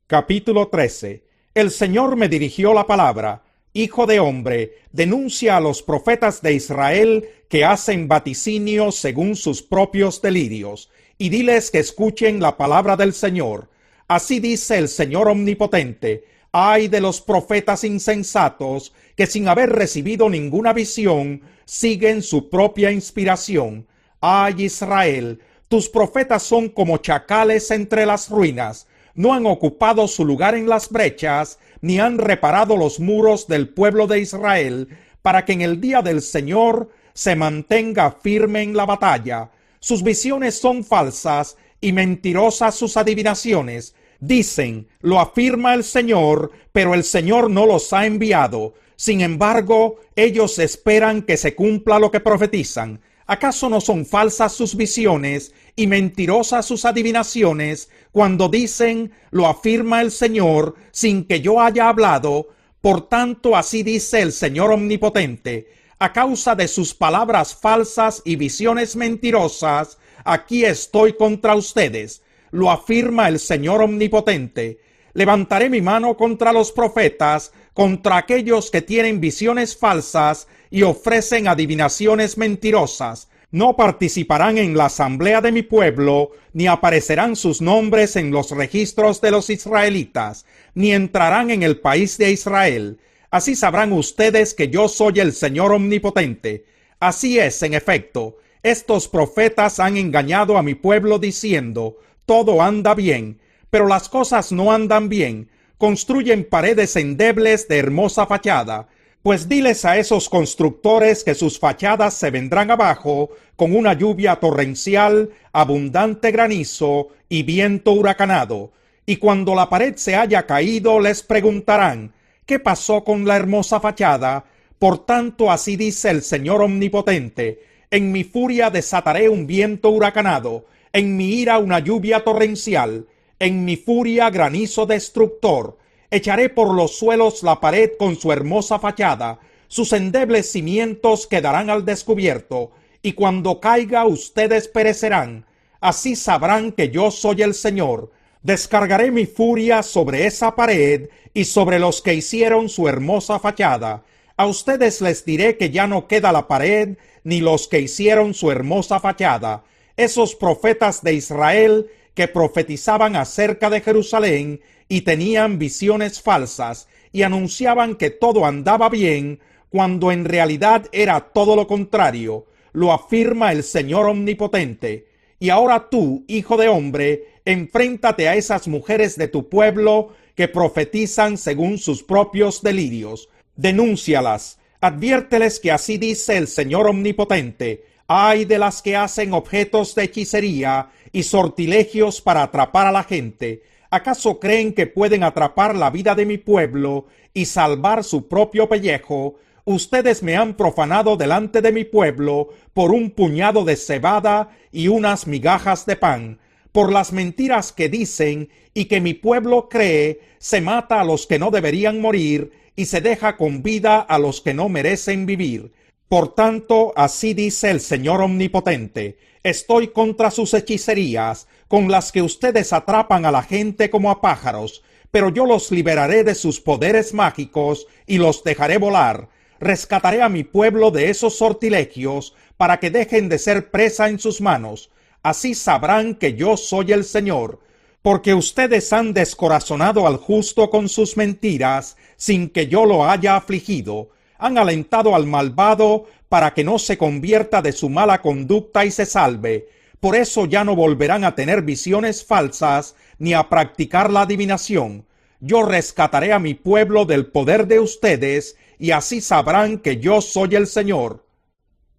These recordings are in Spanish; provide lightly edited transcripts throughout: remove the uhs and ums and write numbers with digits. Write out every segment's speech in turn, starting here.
Capítulo 13. El Señor me dirigió la palabra: Hijo de hombre, denuncia a los profetas de Israel que hacen vaticinio según sus propios delirios, y diles que escuchen la palabra del Señor. Así dice el Señor omnipotente: ay de los profetas insensatos, que sin haber recibido ninguna visión, siguen su propia inspiración. Ay Israel, tus profetas son como chacales entre las ruinas. No han ocupado su lugar en las brechas, ni han reparado los muros del pueblo de Israel, para que en el día del Señor se mantenga firme en la batalla. Sus visiones son falsas y mentirosas sus adivinaciones. Dicen: lo afirma el Señor, pero el Señor no los ha enviado. Sin embargo, ellos esperan que se cumpla lo que profetizan. ¿Acaso no son falsas sus visiones y mentirosas sus adivinaciones cuando dicen: lo afirma el Señor, sin que yo haya hablado? Por tanto, así dice el Señor omnipotente: a causa de sus palabras falsas y visiones mentirosas, aquí estoy contra ustedes. Lo afirma el Señor omnipotente. Levantaré mi mano contra los profetas, contra aquellos que tienen visiones falsas y ofrecen adivinaciones mentirosas. No participarán en la asamblea de mi pueblo, ni aparecerán sus nombres en los registros de los israelitas, ni entrarán en el país de Israel. Así sabrán ustedes que yo soy el Señor omnipotente. Así es, en efecto, estos profetas han engañado a mi pueblo diciendo: todo anda bien, pero las cosas no andan bien. Construyen paredes endebles de hermosa fachada. Pues diles a esos constructores que sus fachadas se vendrán abajo con una lluvia torrencial, abundante granizo y viento huracanado. Y cuando la pared se haya caído, les preguntarán: ¿qué pasó con la hermosa fachada? Por tanto, así dice el Señor omnipotente: en mi furia desataré un viento huracanado, en mi ira una lluvia torrencial, en mi furia granizo destructor. Echaré por los suelos la pared con su hermosa fachada, sus endebles cimientos quedarán al descubierto, y cuando caiga ustedes perecerán. Así sabrán que yo soy el Señor. Descargaré mi furia sobre esa pared y sobre los que hicieron su hermosa fachada. A ustedes les diré que ya no queda la pared, ni los que hicieron su hermosa fachada. Esos profetas de Israel que profetizaban acerca de Jerusalén y tenían visiones falsas y anunciaban que todo andaba bien, cuando en realidad era todo lo contrario. Lo afirma el Señor omnipotente. Y ahora tú, hijo de hombre, enfréntate a esas mujeres de tu pueblo que profetizan según sus propios delirios. Denúncialas. Adviérteles que así dice el Señor omnipotente: ay de las que hacen objetos de hechicería y sortilegios para atrapar a la gente. ¿Acaso creen que pueden atrapar la vida de mi pueblo y salvar su propio pellejo? Ustedes me han profanado delante de mi pueblo por un puñado de cebada y unas migajas de pan. Por las mentiras que dicen y que mi pueblo cree, se mata a los que no deberían morir y se deja con vida a los que no merecen vivir. Por tanto, así dice el Señor omnipotente: estoy contra sus hechicerías, con las que ustedes atrapan a la gente como a pájaros, pero yo los liberaré de sus poderes mágicos y los dejaré volar. Rescataré a mi pueblo de esos sortilegios para que dejen de ser presa en sus manos. Así sabrán que yo soy el Señor. Porque ustedes han descorazonado al justo con sus mentiras, sin que yo lo haya afligido. Han alentado al malvado para que no se convierta de su mala conducta y se salve. Por eso ya no volverán a tener visiones falsas ni a practicar la adivinación. Yo rescataré a mi pueblo del poder de ustedes, y así sabrán que yo soy el Señor.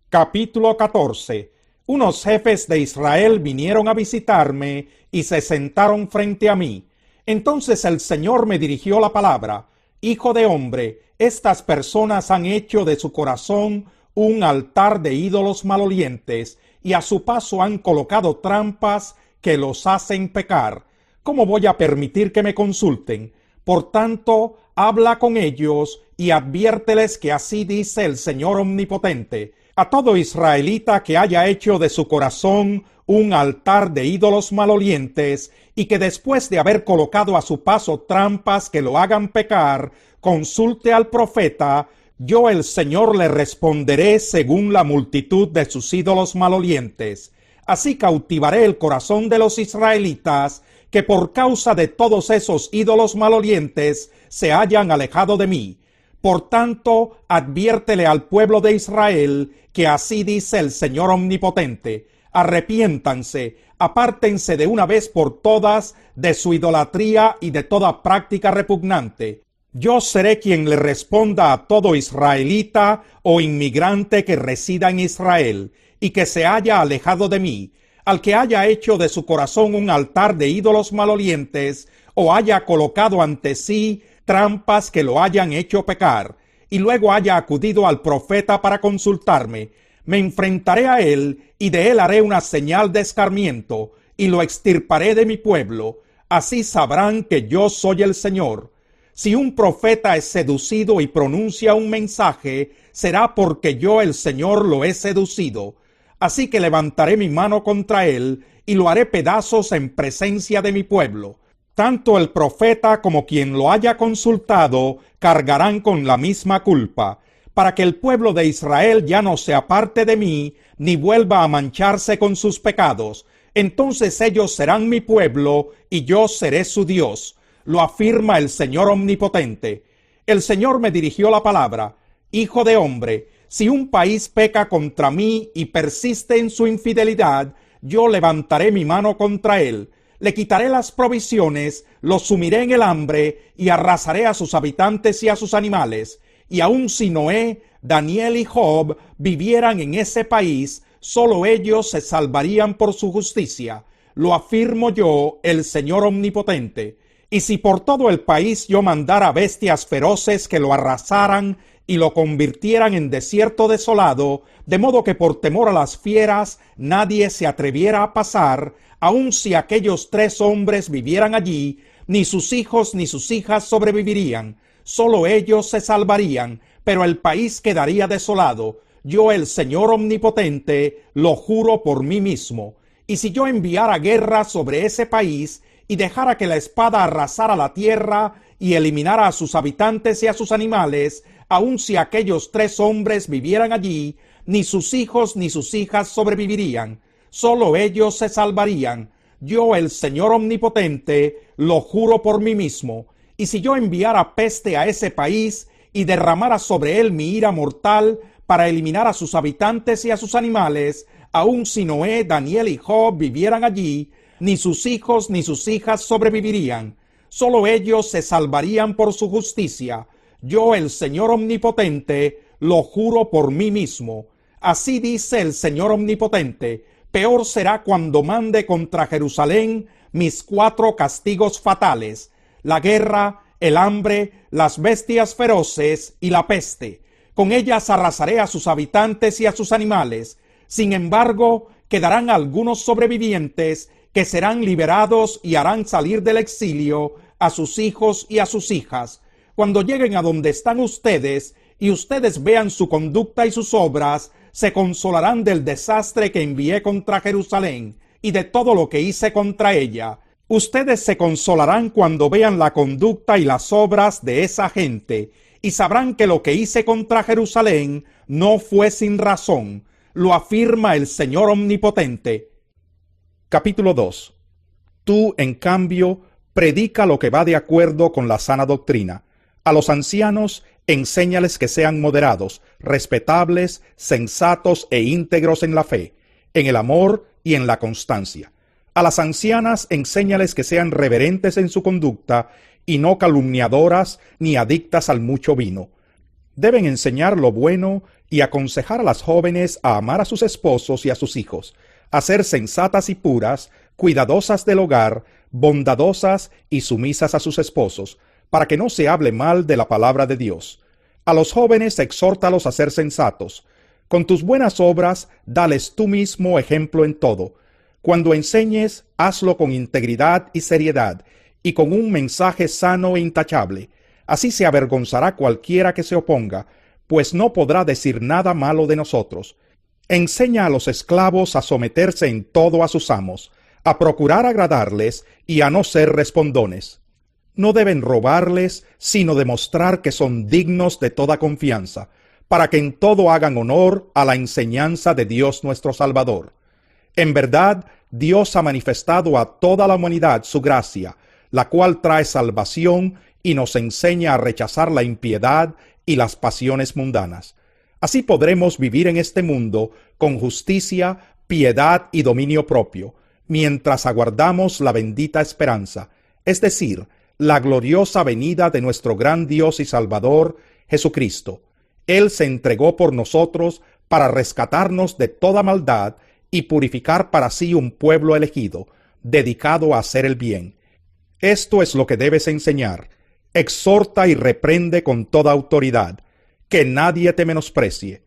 Capítulo 14. Unos jefes de Israel vinieron a visitarme y se sentaron frente a mí. Entonces el Señor me dirigió la palabra: hijo de hombre, estas personas han hecho de su corazón un altar de ídolos malolientes, y a su paso han colocado trampas que los hacen pecar. ¿Cómo voy a permitir que me consulten? Por tanto, habla con ellos y adviérteles que así dice el Señor omnipotente: a todo israelita que haya hecho de su corazón un altar de ídolos malolientes, y que después de haber colocado a su paso trampas que lo hagan pecar, consulte al profeta, yo el Señor le responderé según la multitud de sus ídolos malolientes. Así cautivaré el corazón de los israelitas, que por causa de todos esos ídolos malolientes se hayan alejado de mí. Por tanto, adviértele al pueblo de Israel que así dice el Señor Omnipotente: arrepiéntanse, apártense de una vez por todas de su idolatría y de toda práctica repugnante. Yo seré quien le responda a todo israelita o inmigrante que resida en Israel y que se haya alejado de mí, al que haya hecho de su corazón un altar de ídolos malolientes o haya colocado ante sí trampas que lo hayan hecho pecar, y luego haya acudido al profeta para consultarme. Me enfrentaré a él, y de él haré una señal de escarmiento, y lo extirparé de mi pueblo. Así sabrán que yo soy el Señor. Si un profeta es seducido y pronuncia un mensaje, será porque yo el Señor lo he seducido. Así que levantaré mi mano contra él, y lo haré pedazos en presencia de mi pueblo. Tanto el profeta como quien lo haya consultado cargarán con la misma culpa, para que el pueblo de Israel ya no se aparte de mí, ni vuelva a mancharse con sus pecados. Entonces ellos serán mi pueblo, y yo seré su Dios. Lo afirma el Señor Omnipotente. El Señor me dirigió la palabra: Hijo de hombre, si un país peca contra mí y persiste en su infidelidad, yo levantaré mi mano contra él. Le quitaré las provisiones, lo sumiré en el hambre y arrasaré a sus habitantes y a sus animales. Y aun si Noé, Daniel y Job vivieran en ese país, solo ellos se salvarían por su justicia. Lo afirmo yo, el Señor Omnipotente. Y si por todo el país yo mandara bestias feroces que lo arrasaran y lo convirtieran en desierto desolado, de modo que por temor a las fieras nadie se atreviera a pasar, aun si aquellos 3 hombres vivieran allí, ni sus hijos ni sus hijas sobrevivirían, solo ellos se salvarían, pero el país quedaría desolado. Yo, el Señor Omnipotente, lo juro por mí mismo. Y si yo enviara guerra sobre ese país y dejara que la espada arrasara la tierra y eliminara a sus habitantes y a sus animales, aun si aquellos 3 hombres vivieran allí, ni sus hijos ni sus hijas sobrevivirían, solo ellos se salvarían. Yo, el Señor Omnipotente, lo juro por mí mismo. Y si yo enviara peste a ese país y derramara sobre él mi ira mortal para eliminar a sus habitantes y a sus animales, aun si Noé, Daniel y Job vivieran allí, ni sus hijos ni sus hijas sobrevivirían, solo ellos se salvarían por su justicia. Yo, el Señor Omnipotente, lo juro por mí mismo. Así dice el Señor Omnipotente: peor será cuando mande contra Jerusalén mis 4 castigos fatales: la guerra, el hambre, las bestias feroces y la peste. Con ellas arrasaré a sus habitantes y a sus animales. Sin embargo, quedarán algunos sobrevivientes que serán liberados y harán salir del exilio a sus hijos y a sus hijas. Cuando lleguen a donde están ustedes y ustedes vean su conducta y sus obras, se consolarán del desastre que envié contra Jerusalén y de todo lo que hice contra ella. Ustedes se consolarán cuando vean la conducta y las obras de esa gente, y sabrán que lo que hice contra Jerusalén no fue sin razón. Lo afirma el Señor Omnipotente. Capítulo 2. Tú, en cambio, predica lo que va de acuerdo con la sana doctrina. A los ancianos, enséñales que sean moderados, respetables, sensatos e íntegros en la fe, en el amor y en la constancia. A las ancianas, enséñales que sean reverentes en su conducta y no calumniadoras ni adictas al mucho vino. Deben enseñar lo bueno y aconsejar a las jóvenes a amar a sus esposos y a sus hijos, a ser sensatas y puras, cuidadosas del hogar, bondadosas y sumisas a sus esposos, para que no se hable mal de la palabra de Dios. A los jóvenes exhórtalos a ser sensatos. Con tus buenas obras, dales tú mismo ejemplo en todo. Cuando enseñes, hazlo con integridad y seriedad, y con un mensaje sano e intachable. Así se avergonzará cualquiera que se oponga, pues no podrá decir nada malo de nosotros. Enseña a los esclavos a someterse en todo a sus amos, a procurar agradarles y a no ser respondones. No deben robarles, sino demostrar que son dignos de toda confianza, para que en todo hagan honor a la enseñanza de Dios nuestro Salvador. En verdad, Dios ha manifestado a toda la humanidad su gracia, la cual trae salvación y nos enseña a rechazar la impiedad y las pasiones mundanas. Así podremos vivir en este mundo con justicia, piedad y dominio propio, mientras aguardamos la bendita esperanza, es decir, la gloriosa venida de nuestro gran Dios y Salvador, Jesucristo. Él se entregó por nosotros para rescatarnos de toda maldad y purificar para sí un pueblo elegido, dedicado a hacer el bien. Esto es lo que debes enseñar. Exhorta y reprende con toda autoridad. Que nadie te menosprecie,